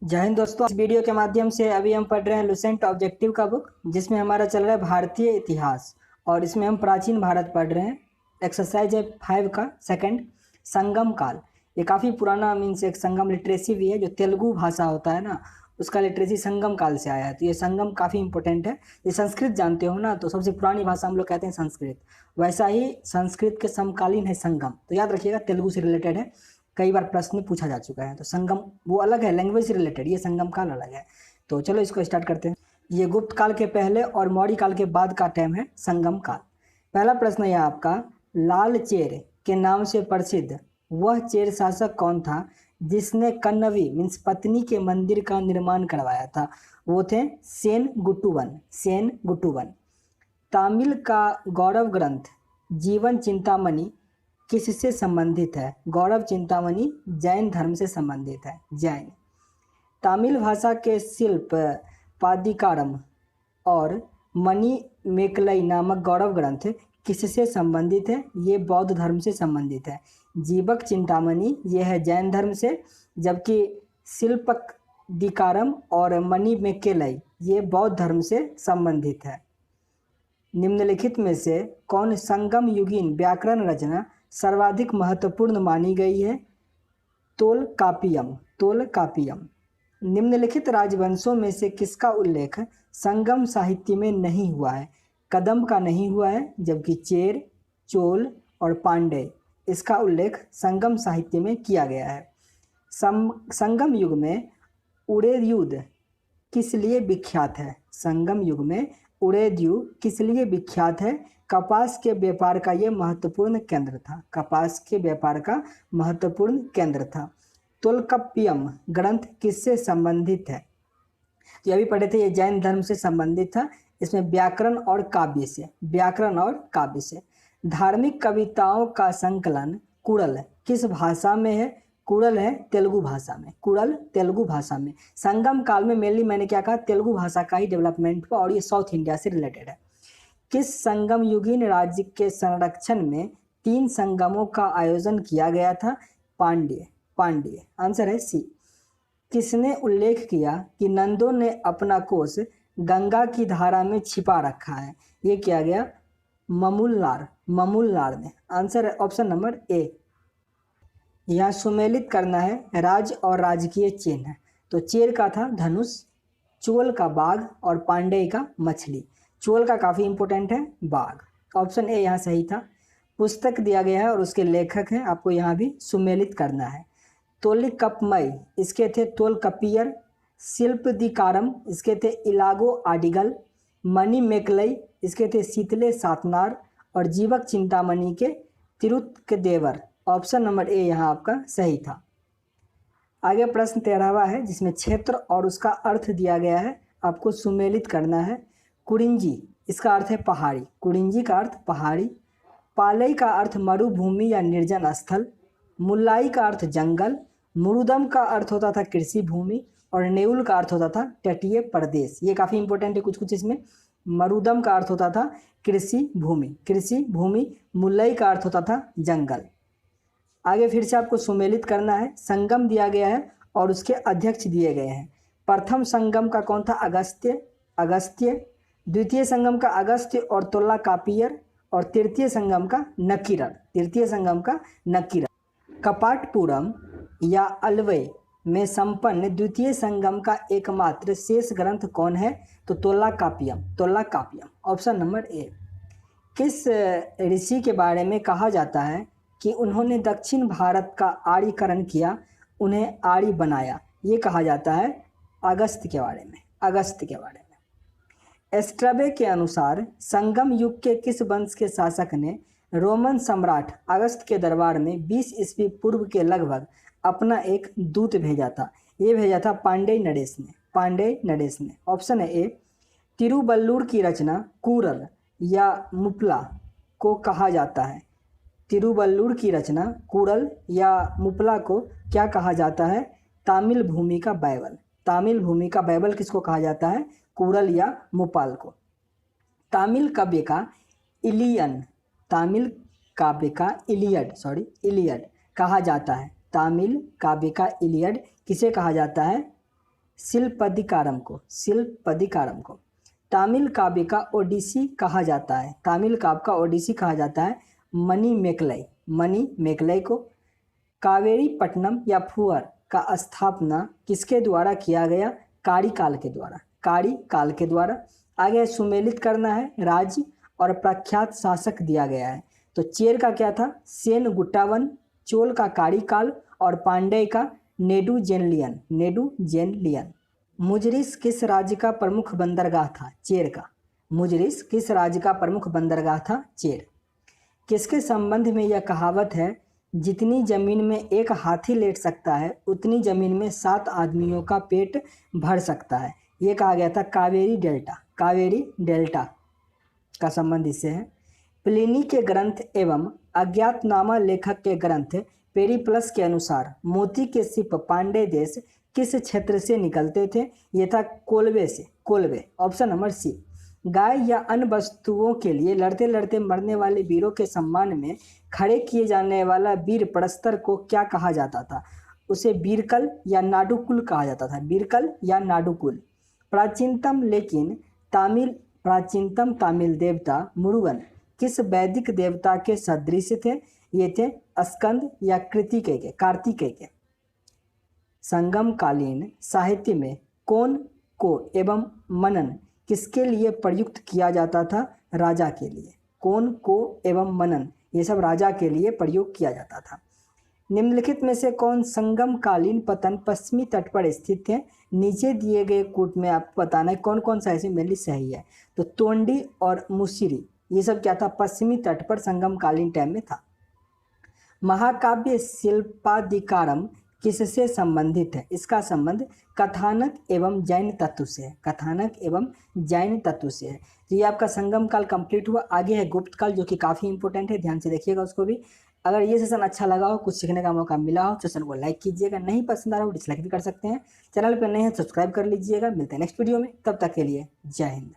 जय हिंद दोस्तों। इस वीडियो के माध्यम से अभी हम पढ़ रहे हैं लुसेंट ऑब्जेक्टिव का बुक, जिसमें हमारा चल रहा है भारतीय इतिहास और इसमें हम प्राचीन भारत पढ़ रहे हैं। एक्सरसाइज है 5 का सेकंड, संगम काल। ये काफ़ी पुराना मीन्स एक संगम लिटरेसी भी है, जो तेलुगु भाषा होता है ना, उसका लिटरेसी संगम काल से आया है। तो ये संगम काफ़ी इंपॉर्टेंट है। ये संस्कृत जानते हो ना, तो सबसे पुरानी भाषा हम लोग कहते हैं संस्कृत, वैसा ही संस्कृत के समकालीन है संगम। तो याद रखिएगा, तेलुगु से रिलेटेड है, कई बार प्रश्न में पूछा जा चुका है। तो संगम वो अलग है, लैंग्वेज से रिलेटेड, ये संगम काल अलग है। तो चलो इसको स्टार्ट करते हैं। ये गुप्त काल के पहले और मौर्य काल के बाद का टाइम है संगम काल। पहला प्रश्न है आपका, लाल चेर के नाम से प्रसिद्ध वह चेर शासक कौन था जिसने कन्नवी मीन्स पत्नी के मंदिर का निर्माण करवाया था? वो थे सेन गुट्टुवन। सेन गुट्टुवन। तामिल का गौरव ग्रंथ जीवन चिंतामणि किससे संबंधित है? गौरव चिंतामणि जैन धर्म से संबंधित है, जैन। तमिल भाषा के शिल्प पादिकारम और मणि मेकलई नामक गौरव ग्रंथ किससे संबंधित है? ये बौद्ध धर्म से संबंधित है। जीवक चिंतामणि ये है जैन धर्म से, जबकि शिल्पदिकारम और मणि मेकेलई ये बौद्ध धर्म से संबंधित है। निम्नलिखित में से कौन संगम युगीन व्याकरण रचना सर्वाधिक महत्वपूर्ण मानी गई है? तोलकापियम। तोलकापियम। निम्नलिखित राजवंशों में से किसका उल्लेख संगम साहित्य में नहीं हुआ है? कदम्ब का नहीं हुआ है, जबकि चेर, चोल और पांड्य इसका उल्लेख संगम साहित्य में किया गया है। संगम युग में उड़ेद युद्ध किस लिए विख्यात है? संगम युग में उड़ेद युद्ध किस लिए विख्यात है? कपास के व्यापार का ये महत्वपूर्ण केंद्र था। कपास के व्यापार का महत्वपूर्ण केंद्र था। तोलकाप्पियम ग्रंथ किससे संबंधित है? तो अभी पढ़े थे, ये जैन धर्म से संबंधित था। इसमें व्याकरण और काव्य से, व्याकरण और काव्य से। धार्मिक कविताओं का संकलन कुड़ल किस भाषा में है? कुड़ल है तेलुगु भाषा में। कुड़ल तेलुगु भाषा में। संगम काल में मेनली मैंने क्या कहा, तेलुगु भाषा का ही डेवलपमेंट हुआ और ये साउथ इंडिया से रिलेटेड है। किस संगम युगीन राज्य के संरक्षण में 3 संगमों का आयोजन किया गया था? पांड्य। पांड्य। आंसर है सी। किसने उल्लेख किया कि नंदों ने अपना कोष गंगा की धारा में छिपा रखा है? ये किया गया ममुल्लार। ममुल्लार ने। आंसर है ऑप्शन नंबर ए। यहाँ सुमेलित करना है राज और राजकीय चिन्ह। तो चेर का था धनुष, चोल का बाघ और पांड्य का मछली। चोल का काफ़ी इंपॉर्टेंट है, बाघ। ऑप्शन ए यहाँ सही था। पुस्तक दिया गया है और उसके लेखक हैं, आपको यहाँ भी सुमेलित करना है। तोलिकपमई इसके थे तोलकपियर। शिल्पदिकारम इसके थे इलागो आडिगल। मणि मेकलई इसके थे शीतले सातनार और जीवक चिंतामणि के तिरुत्कदेवर। ऑप्शन नंबर ए यहाँ आपका सही था। आगे प्रश्न 13वां है, जिसमें क्षेत्र और उसका अर्थ दिया गया है, आपको सुमेलित करना है। कुरिंजी इसका अर्थ है पहाड़ी। कुरिंजी का अर्थ पहाड़ी। पालई का अर्थ मरुभूमि या निर्जन स्थल। मुल्लाई का अर्थ जंगल। मुरुदम का अर्थ होता था कृषि भूमि और नेउल का अर्थ होता था तटीय प्रदेश। ये काफ़ी इंपॉर्टेंट है कुछ कुछ इसमें। मरुदम का अर्थ होता था कृषि भूमि। कृषि भूमि। मुल्लाई का अर्थ होता था जंगल। आगे फिर से आपको सुमेलित करना है। संगम दिया गया है और उसके अध्यक्ष दिए गए हैं। प्रथम संगम का कौन था? अगस्त्य। अगस्त्य। द्वितीय संगम का अगस्त्य और तोलाकापियर और तृतीय संगम का नकीरन। तृतीय संगम का नकीरन। कपाटपुरम या अलवई में संपन्न द्वितीय संगम का एकमात्र शेष ग्रंथ कौन है? तो तोलाकापियम। तोलाकापियम। Option number A. किस ऋषि के बारे में कहा जाता है कि उन्होंने दक्षिण भारत का आर्यीकरण किया, उन्हें आर्य बनाया? ये कहा जाता है अगस्त्य के बारे में। अगस्त्य के बारे में। एस्ट्राबे के अनुसार संगम युग के किस वंश के शासक ने रोमन सम्राट अगस्त के दरबार में 20 ईस्वी पूर्व के लगभग अपना एक दूत भेजा था? ये भेजा था पांड्य नरेश ने। पांड्य नरेश ने। ऑप्शन है ए। तिरुवल्लुर की रचना कुरल या मुपला को कहा जाता है? तिरुवल्लुर की रचना कुरल या मुपला को क्या कहा जाता है? तामिल भूमि का बाइबल। तामिल भूमि का बाइबल किसको कहा जाता है? कुरल या मुपाल को। तामिल काव्य का इलियन, तामिल काव्य का इलियड कहा जाता है। तामिल काव्य का इलियड किसे कहा जाता है? शिल्पदिकारम को। तमिल काव्य का ओडिसी कहा जाता है, तमिल काव्य का ओडिसी कहा जाता है मणिमेकलाई को। कावेरी पट्टनम या फुअर का स्थापना किसके द्वारा किया गया? कारिकाल के द्वारा। आगे सुमेलित करना है, राज्य और प्रख्यात शासक दिया गया है। तो चेर का क्या था? सेनगुट्टावन, चोल का कारिकाल और पांड्य का नेडुजेनलियन। मुजरिस किस राज्य का प्रमुख बंदरगाह था? चेर का। मुजरिस किस राज्य का प्रमुख बंदरगाह था? चेर। किसके संबंध में यह कहावत है, जितनी जमीन में एक हाथी लेट सकता है उतनी जमीन में 7 आदमियों का पेट भर सकता है? ये कहा गया था कावेरी डेल्टा का संबंध इससे है। प्लिनी के ग्रंथ एवं अज्ञातनामा लेखक के ग्रंथ पेरिप्लस के अनुसार मोती के सिप पांड्य देश किस क्षेत्र से निकलते थे? ये था कोल्वे। Option number C. गाय या अन्य वस्तुओं के लिए लड़ते लड़ते मरने वाले वीरों के सम्मान में खड़े किए जाने वाला वीर प्रस्तर को क्या कहा जाता था? उसे बीरकल या नाडुकुल कहा जाता था, बीरकल या नाडुकुल। प्राचीनतम तमिल देवता मुरुगन किस वैदिक देवता के सदृश थे? ये थे स्कंद या कार्तिकेय के। संगमकालीन साहित्य में कौन को एवं मनन किसके लिए प्रयुक्त किया जाता था? राजा के लिए। कौन को एवं मनन ये सब राजा के लिए प्रयोग किया जाता था। निम्नलिखित में से कौन संगमकालीन पतन पश्चिमी तट पर स्थित है? नीचे दिए गए कूट में आपको बताना है कौन कौन सा ऐसे मेनली सही है। तो तोंडी और मुसिरी ये सब क्या था? पश्चिमी तट पर संगमकालीन टाइम में था। महाकाव्य शिल्पादिकारम किससे संबंधित है? इसका संबंध कथानक एवं जैन तत्व से है, तो ये आपका संगम काल कंप्लीट हुआ। आगे है गुप्त काल, जो कि काफ़ी इंपॉर्टेंट है, ध्यान से देखिएगा उसको भी। अगर ये सेशन अच्छा लगा हो, कुछ सीखने का मौका मिला हो, सेशन को लाइक कीजिएगा, नहीं पसंद आ रहा हो डिसलाइक भी कर सकते हैं। चैनल पर नए हैं सब्सक्राइब कर लीजिएगा। मिलते हैं नेक्स्ट वीडियो में, तब तक के लिए जय हिंद।